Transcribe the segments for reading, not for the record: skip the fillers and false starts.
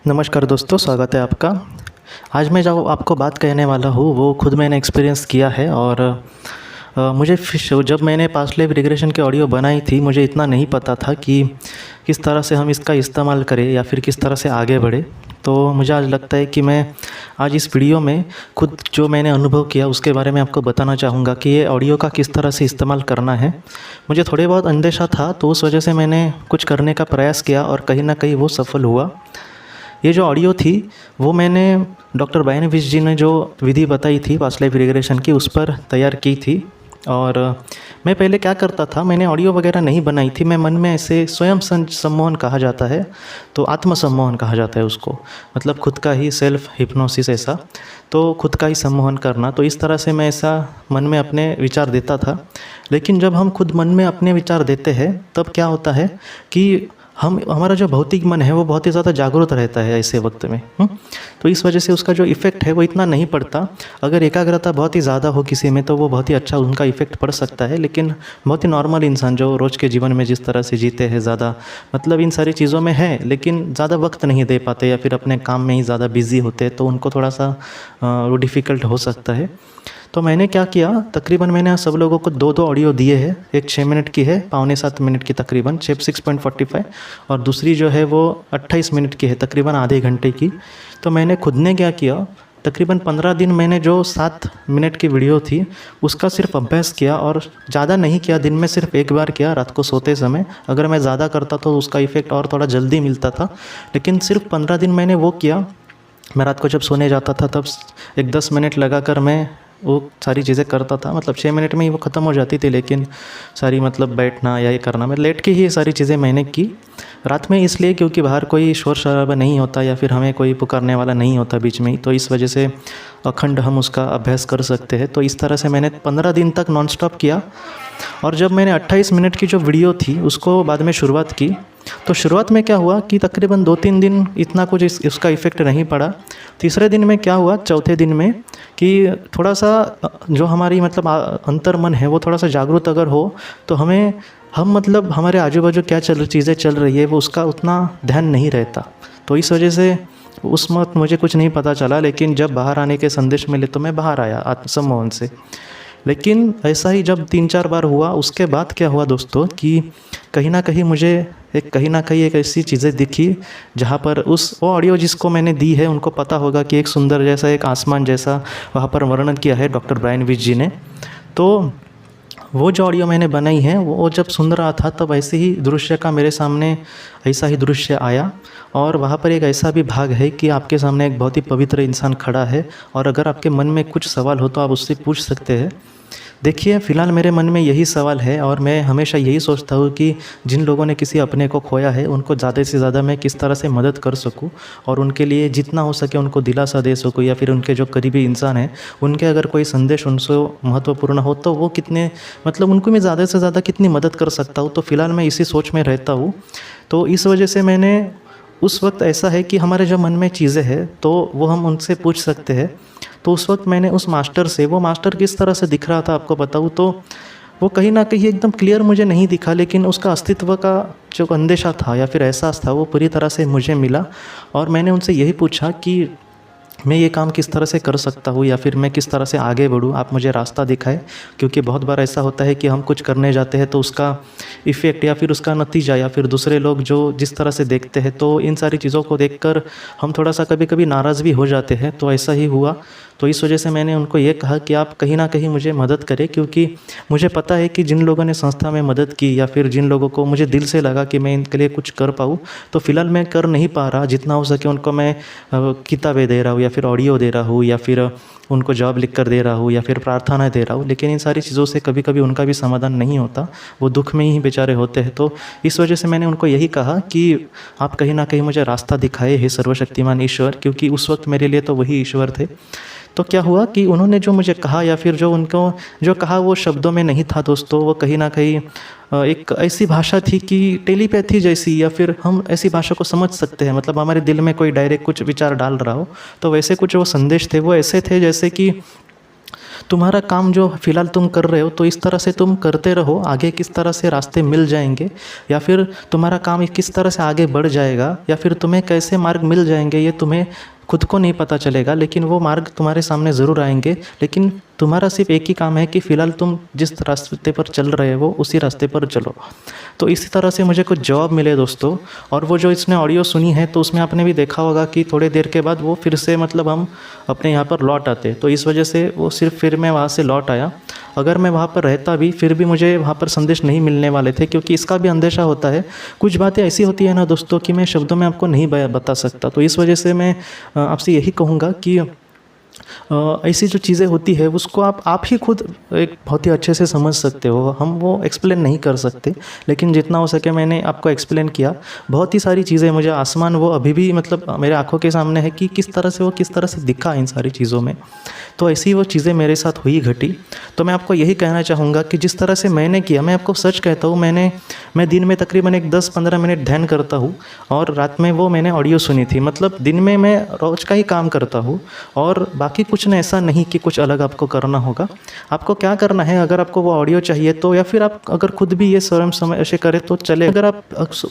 नमस्कार दोस्तों, स्वागत है आपका। आज मैं जो आपको बात कहने वाला हूँ वो खुद मैंने एक्सपीरियंस किया है। और मुझे जब मैंने पास्ट लाइफ रिग्रेशन की ऑडियो बनाई थी, मुझे इतना नहीं पता था कि किस तरह से हम इसका इस्तेमाल करें या फिर किस तरह से आगे बढ़े। तो मुझे आज लगता है कि मैं आज इस वीडियो में खुद जो मैंने अनुभव किया उसके बारे में आपको बताना चाहूँगा कि ये ऑडियो का किस तरह से इस्तेमाल करना है। मुझे थोड़े बहुत अंदेशा था, तो उस वजह से मैंने कुछ करने का प्रयास किया और कहीं ना कहीं वो सफल हुआ। ये जो ऑडियो थी वो मैंने डॉक्टर ब्रायन विच जी ने जो विधि बताई थी पास्ट लाइफ रिग्रेशन की, उस पर तैयार की थी। और मैं पहले क्या करता था, मैंने ऑडियो वगैरह नहीं बनाई थी। मैं मन में ऐसे स्वयं सम्मोहन कहा जाता है, तो आत्मसम्मोहन कहा जाता है उसको, मतलब खुद का ही सेल्फ हिप्नोसिस ऐसा, तो खुद का ही सम्मोहन करना। तो इस तरह से मैं ऐसा मन में अपने विचार देता था। लेकिन जब हम खुद मन में अपने विचार देते हैं तब क्या होता है कि हमारा जो भौतिक मन है वो बहुत ही ज़्यादा जागरूक रहता है ऐसे वक्त में। तो इस वजह से उसका जो इफ़ेक्ट है वो इतना नहीं पड़ता। अगर एकाग्रता बहुत ही ज़्यादा हो किसी में तो वो बहुत ही अच्छा उनका इफ़ेक्ट पड़ सकता है। लेकिन बहुत ही नॉर्मल इंसान जो रोज़ के जीवन में जिस तरह से जीते हैं, ज़्यादा मतलब इन सारी चीज़ों में है लेकिन ज़्यादा वक्त नहीं दे पाते या फिर अपने काम में ही ज़्यादा बिजी होते हैं, तो उनको थोड़ा सा वो डिफ़िकल्ट हो सकता है। तो मैंने क्या किया, तकरीबन मैंने सब लोगों को दो दो ऑडियो दिए हैं। एक 6 मिनट की है, 6.25 मिनट की तकरीबन 6.45, और दूसरी जो है वो 28 मिनट की है, तकरीबन आधे घंटे की। तो मैंने खुद ने क्या किया, तकरीबन 15 दिन मैंने जो 7 मिनट की वीडियो थी उसका सिर्फ अभ्यास किया, और ज़्यादा नहीं किया। दिन में सिर्फ एक बार किया, रात को सोते समय। अगर मैं ज़्यादा करता तो उसका इफ़ेक्ट और थोड़ा जल्दी मिलता था, लेकिन सिर्फ 15 दिन मैंने वो किया। मैं रात को जब सोने जाता था तब एक 10 मिनट लगाकर मैं वो सारी चीज़ें करता था। मतलब 6 मिनट में ही वो ख़त्म हो जाती थी, लेकिन सारी मतलब बैठना या ये करना, मैं लेट के ही ये सारी चीज़ें मैंने की रात में, इसलिए क्योंकि बाहर कोई शोर शराबा नहीं होता या फिर हमें कोई पुकारने वाला नहीं होता बीच में ही, तो इस वजह से अखंड हम उसका अभ्यास कर सकते हैं। तो इस तरह से मैंने 15 दिन तक नॉन स्टॉप किया। और जब मैंने 28 मिनट की जो वीडियो थी उसको बाद में शुरुआत की, तो शुरुआत में क्या हुआ कि तकरीबन 2-3 दिन इतना कुछ इसका इफ़ेक्ट नहीं पड़ा। तीसरे दिन में क्या हुआ, चौथे दिन में, कि थोड़ा सा जो हमारी मतलब अंतर्मन है वो थोड़ा सा जागरूक अगर हो तो हम मतलब हमारे आजू बाजू क्या चीज़ें चल रही है वो उसका उतना ध्यान नहीं रहता। तो इस वजह से उस वक्त मुझे कुछ नहीं पता चला, लेकिन जब बाहर आने के संदेश मिले तो मैं बाहर आया आत्मसम्मोहन से। लेकिन ऐसा ही जब 3-4 बार हुआ, उसके बाद क्या हुआ दोस्तों कि कहीं ना कहीं एक ऐसी चीज़ें दिखी जहाँ पर वो ऑडियो जिसको मैंने दी है उनको पता होगा कि एक सुंदर जैसा एक आसमान जैसा वहाँ पर वर्णन किया है डॉक्टर ब्रायन विच जी ने। तो वो जो ऑडियो मैंने बनाई है वो जब सुन रहा था तब ऐसे ही दृश्य का मेरे सामने ऐसा ही दृश्य आया। और वहाँ पर एक ऐसा भी भाग है कि आपके सामने एक बहुत ही पवित्र इंसान खड़ा है, और अगर आपके मन में कुछ सवाल हो तो आप उससे पूछ सकते हैं। देखिए, फ़िलहाल मेरे मन में यही सवाल है, और मैं हमेशा यही सोचता हूँ कि जिन लोगों ने किसी अपने को खोया है उनको ज़्यादा से ज़्यादा मैं किस तरह से मदद कर सकूँ, और उनके लिए जितना हो सके उनको दिलासा दे सकूँ, या फिर उनके जो करीबी इंसान हैं उनके अगर कोई संदेश उनसे महत्वपूर्ण हो तो वो कितने मतलब उनको मैं ज़्यादा से ज़्यादा कितनी मदद कर सकता हूँ। तो फ़िलहाल मैं इसी सोच में रहता हूँ। तो इस वजह से मैंने उस वक्त ऐसा है कि हमारे जो मन में चीज़ें हैं तो वो हम उनसे पूछ सकते हैं। तो उस वक्त मैंने उस मास्टर से, वो मास्टर किस तरह से दिख रहा था आपको बताऊँ तो वो कहीं ना कहीं एकदम क्लियर मुझे नहीं दिखा, लेकिन उसका अस्तित्व का जो अंदेशा था या फिर एहसास था वो पूरी तरह से मुझे मिला। और मैंने उनसे यही पूछा कि मैं ये काम किस तरह से कर सकता हूँ या फिर मैं किस तरह से आगे बढ़ूँ, आप मुझे रास्ता दिखाएं। क्योंकि बहुत बार ऐसा होता है कि हम कुछ करने जाते हैं तो उसका इफ़ेक्ट या फिर उसका नतीजा या फिर दूसरे लोग जो जिस तरह से देखते हैं, तो इन सारी चीज़ों को देखकर हम थोड़ा सा कभी कभी नाराज़ भी हो जाते हैं। तो ऐसा ही हुआ। तो इस वजह से मैंने उनको ये कहा कि आप कहीं ना कहीं मुझे मदद करें, क्योंकि मुझे पता है कि जिन लोगों ने संस्था में मदद की या फिर जिन लोगों को मुझे दिल से लगा कि मैं इनके लिए कुछ कर पाऊँ, तो फ़िलहाल मैं कर नहीं पा रहा। जितना हो सके उनको मैं किताबें दे रहा हूँ या फिर ऑडियो दे रहा हूँ या फिर उनको जॉब लिख कर दे रहा हूँ या फिर प्रार्थना दे रहा हूँ, लेकिन इन सारी चीज़ों से कभी कभी उनका भी समाधान नहीं होता, वो दुख में ही बेचारे होते हैं। तो इस वजह से मैंने उनको यही कहा कि आप कहीं ना कहीं मुझे रास्ता दिखाए, हे सर्वशक्तिमान ईश्वर, क्योंकि उस वक्त मेरे लिए तो वही ईश्वर थे। तो क्या हुआ कि उन्होंने जो मुझे कहा या फिर जो उनको जो कहा वो शब्दों में नहीं था दोस्तों, वो कहीं ना कहीं एक ऐसी भाषा थी कि टेलीपैथी जैसी, या फिर हम ऐसी भाषा को समझ सकते हैं, मतलब हमारे दिल में कोई डायरेक्ट कुछ विचार डाल रहा हो, तो वैसे कुछ वो संदेश थे, वो ऐसे थे जैसे कि तुम्हारा काम जो फ़िलहाल तुम कर रहे हो तो इस तरह से तुम करते रहो, आगे किस तरह से रास्ते मिल जाएंगे या फिर तुम्हारा काम किस तरह से आगे बढ़ जाएगा या फिर तुम्हें कैसे मार्ग मिल जाएंगे ये तुम्हें खुद को नहीं पता चलेगा, लेकिन वो मार्ग तुम्हारे सामने ज़रूर आएंगे। लेकिन तुम्हारा सिर्फ एक ही काम है कि फ़िलहाल तुम जिस रास्ते पर चल रहे हो उसी रास्ते पर चलो। तो इसी तरह से मुझे कुछ जवाब मिले दोस्तों। और वो जो इसने ऑडियो सुनी है तो उसमें आपने भी देखा होगा कि थोड़ी देर के बाद वो फिर से मतलब हम अपने यहाँ पर लौट आते, तो इस वजह से वो सिर्फ फिर मैं वहाँ से लौट आया। अगर मैं वहाँ पर रहता भी फिर भी मुझे वहाँ पर संदेश नहीं मिलने वाले थे, क्योंकि इसका भी अंदेशा होता है। कुछ बातें ऐसी होती है ना दोस्तों कि मैं शब्दों में आपको नहीं बता सकता। तो इस वजह से मैं आपसे यही कहूँगा कि ऐसी जो चीज़ें होती है उसको आप ही खुद एक बहुत ही अच्छे से समझ सकते हो। हम वो एक्सप्लेन नहीं कर सकते, लेकिन जितना हो सके मैंने आपको एक्सप्लेन किया। बहुत ही सारी चीज़ें मुझे आसमान वो अभी भी मतलब मेरे आंखों के सामने है कि किस तरह से दिखा इन सारी चीज़ों में। तो ऐसी वो चीज़ें मेरे साथ हुई घटी। तो मैं आपको यही कहना चाहूँगा कि जिस तरह से मैंने किया, मैं आपको सच कहता हूँ, मैं दिन में तकरीबन एक 10-15 मिनट ध्यान करता हूँ और रात में वो मैंने ऑडियो सुनी थी। मतलब दिन में मैं रोज़ का ही काम करता हूँ और बाकी कुछ नहीं, ऐसा नहीं कि कुछ अलग आपको करना होगा। आपको क्या करना है, अगर आपको वो ऑडियो चाहिए तो या फिर आप अगर खुद भी ये स्वयं समय ऐसे करें तो चले। अगर आप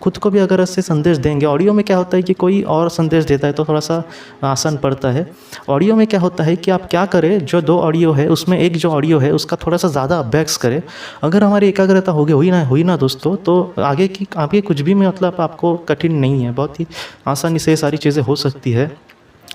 खुद को भी अगर ऐसे संदेश देंगे, ऑडियो में क्या होता है कि कोई और संदेश देता है तो थोड़ा सा आसान पड़ता है। ऑडियो में क्या होता है कि आप क्या करें, जो 2 ऑडियो है उसमें एक जो ऑडियो है उसका थोड़ा सा ज़्यादा अभ्यास करें। अगर हमारी एकाग्रता हुई ना दोस्तों, तो आगे कुछ भी मतलब आपको कठिन नहीं है, बहुत ही आसानी से ये सारी चीज़ें हो सकती है।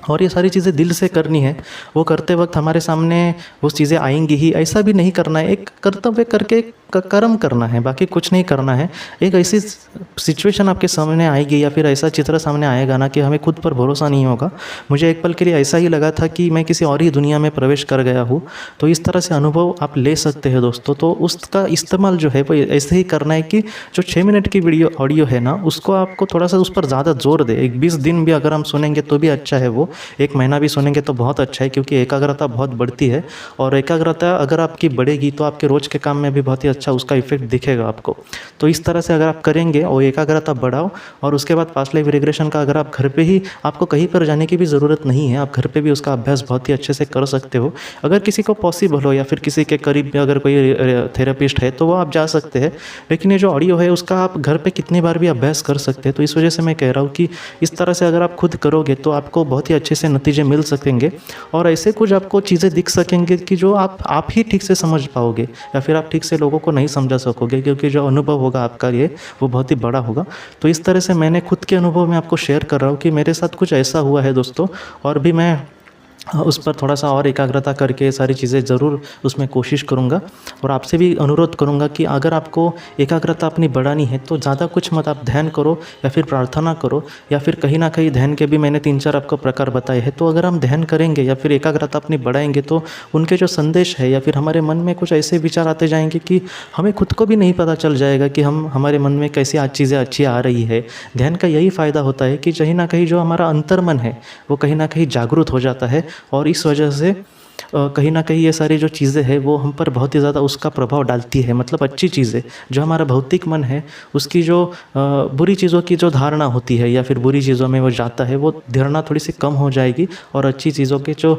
और ये सारी चीज़ें दिल से करनी है। वो करते वक्त हमारे सामने वो चीज़ें आएंगी ही, ऐसा भी नहीं करना है। एक कर्तव्य करके कर्म करना है, बाकी कुछ नहीं करना है। एक ऐसी सिचुएशन आपके सामने आएगी या फिर ऐसा चित्र सामने आएगा ना कि हमें खुद पर भरोसा नहीं होगा। मुझे एक पल के लिए ऐसा ही लगा था कि मैं किसी और ही दुनिया में प्रवेश कर गया हूँ। तो इस तरह से अनुभव आप ले सकते हैं दोस्तों। तो उसका इस्तेमाल जो है वो ऐसे ही करना है कि जो 6 मिनट की ऑडियो है ना, उसको आपको थोड़ा सा उस पर ज़्यादा जोर दे। एक 20 दिन भी अगर हम सुनेंगे तो भी अच्छा है, वो 1 महीना भी सुनेंगे तो बहुत अच्छा है, क्योंकि एकाग्रता बहुत बढ़ती है। और एकाग्रता अगर आपकी बढ़ेगी तो आपके रोज़ के काम में भी बहुत ही अच्छा उसका इफेक्ट दिखेगा आपको। तो इस तरह से अगर आप करेंगे और एकाग्रता बढ़ाओ, और उसके बाद पास्ट लाइफ रिग्रेशन का अगर आप घर पे ही, आपको कहीं पर जाने की भी ज़रूरत नहीं है, आप घर पे भी उसका अभ्यास बहुत ही अच्छे से कर सकते हो। अगर किसी को पॉसिबल हो या फिर किसी के करीब में अगर कोई थेरेपिस्ट है तो वो आप जा सकते हैं। लेकिन ये जो ऑडियो है उसका आप घर पे कितनी बार भी अभ्यास कर सकते हैं। तो इस वजह से मैं कह रहा हूँ कि इस तरह से अगर आप खुद करोगे तो आपको बहुत ही अच्छे से नतीजे मिल सकेंगे और ऐसे कुछ आपको चीज़ें दिख सकेंगे कि जो आप ही ठीक से समझ पाओगे या फिर आप ठीक से लोगों को नहीं समझा सकोगे, क्योंकि जो अनुभव होगा आपका ये वो बहुत ही बड़ा होगा। तो इस तरह से मैंने खुद के अनुभव में आपको शेयर कर रहा हूँ कि मेरे साथ कुछ ऐसा हुआ है दोस्तों, और भी मैं उस पर थोड़ा सा और एकाग्रता करके सारी चीज़ें ज़रूर उसमें कोशिश करूँगा। और आपसे भी अनुरोध करूँगा कि अगर आपको एकाग्रता अपनी बढ़ानी है तो ज़्यादा कुछ मत आप ध्यान करो या फिर प्रार्थना करो, या फिर कहीं ना कहीं ध्यान के भी मैंने 3-4 आपको प्रकार बताए हैं। तो अगर हम ध्यान करेंगे या फिर एकाग्रता अपनी बढ़ाएंगे तो उनके जो संदेश है या फिर हमारे मन में कुछ ऐसे विचार आते जाएंगे कि हमें खुद को भी नहीं पता चल जाएगा कि हमारे मन में कैसी आज चीज़ें अच्छी आ रही है। ध्यान का यही फ़ायदा होता है कि कहीं ना कहीं जो हमारा अंतर्मन है वो कहीं ना कहीं जागरूक हो जाता है, और इस वजह से कहीं ना कहीं ये सारी जो चीज़ें हैं वो हम पर बहुत ही ज़्यादा उसका प्रभाव डालती है। मतलब अच्छी चीज़ें जो हमारा भौतिक मन है उसकी जो बुरी चीज़ों की जो धारणा होती है या फिर बुरी चीज़ों में वो जाता है, वो धारणा थोड़ी सी कम हो जाएगी और अच्छी चीज़ों की जो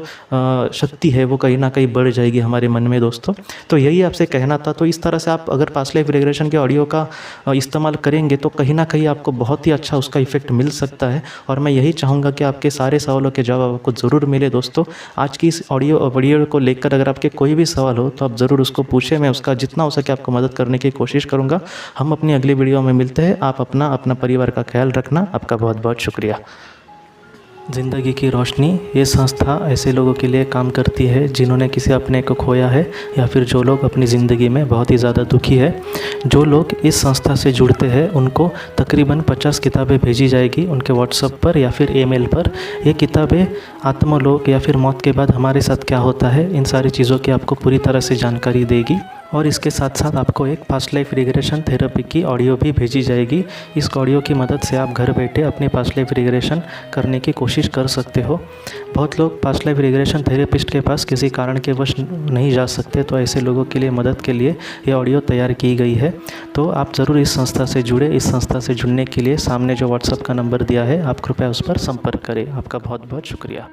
शक्ति है वो कहीं ना कहीं बढ़ जाएगी हमारे मन में दोस्तों। तो यही आपसे कहना था। तो इस तरह से आप अगर पास्ट लाइफ रिग्रेशन के ऑडियो का इस्तेमाल करेंगे तो कहीं ना कहीं आपको बहुत ही अच्छा उसका इफेक्ट मिल सकता है। और मैं यही चाहूँगा कि आपके सारे सवालों के जवाब आपको ज़रूर मिले दोस्तों। आज की इस वीडियो को लेकर अगर आपके कोई भी सवाल हो तो आप ज़रूर उसको पूछें, मैं उसका जितना हो सके आपको मदद करने की कोशिश करूँगा। हम अपनी अगली वीडियो में मिलते हैं। आप अपना परिवार का ख्याल रखना। आपका बहुत बहुत शुक्रिया। ज़िंदगी की रोशनी ये संस्था ऐसे लोगों के लिए काम करती है जिन्होंने किसी अपने को खोया है या फिर जो लोग अपनी ज़िंदगी में बहुत ही ज़्यादा दुखी है। जो लोग इस संस्था से जुड़ते हैं उनको तकरीबन 50 किताबें भेजी जाएगी उनके व्हाट्सएप पर या फिर ईमेल पर। ये किताबें आत्मलोक या फिर मौत के बाद हमारे साथ क्या होता है इन सारी चीज़ों की आपको पूरी तरह से जानकारी देगी। और इसके साथ साथ आपको एक पास्ट लाइफ रिग्रेशन थेरेपी की ऑडियो भी भेजी जाएगी। इस ऑडियो की मदद से आप घर बैठे अपनी पास्ट लाइफ रिग्रेशन करने की कोशिश कर सकते हो। बहुत लोग पास्ट लाइफ रिग्रेशन थेरेपिस्ट के पास किसी कारण के वश नहीं जा सकते, तो ऐसे लोगों के लिए मदद के लिए ये ऑडियो तैयार की गई है। तो आप ज़रूर इस संस्था से जुड़े। इस संस्था से जुड़ने के लिए सामने जो व्हाट्सएप का नंबर दिया है आप कृपया उस पर संपर्क करें। आपका बहुत बहुत शुक्रिया।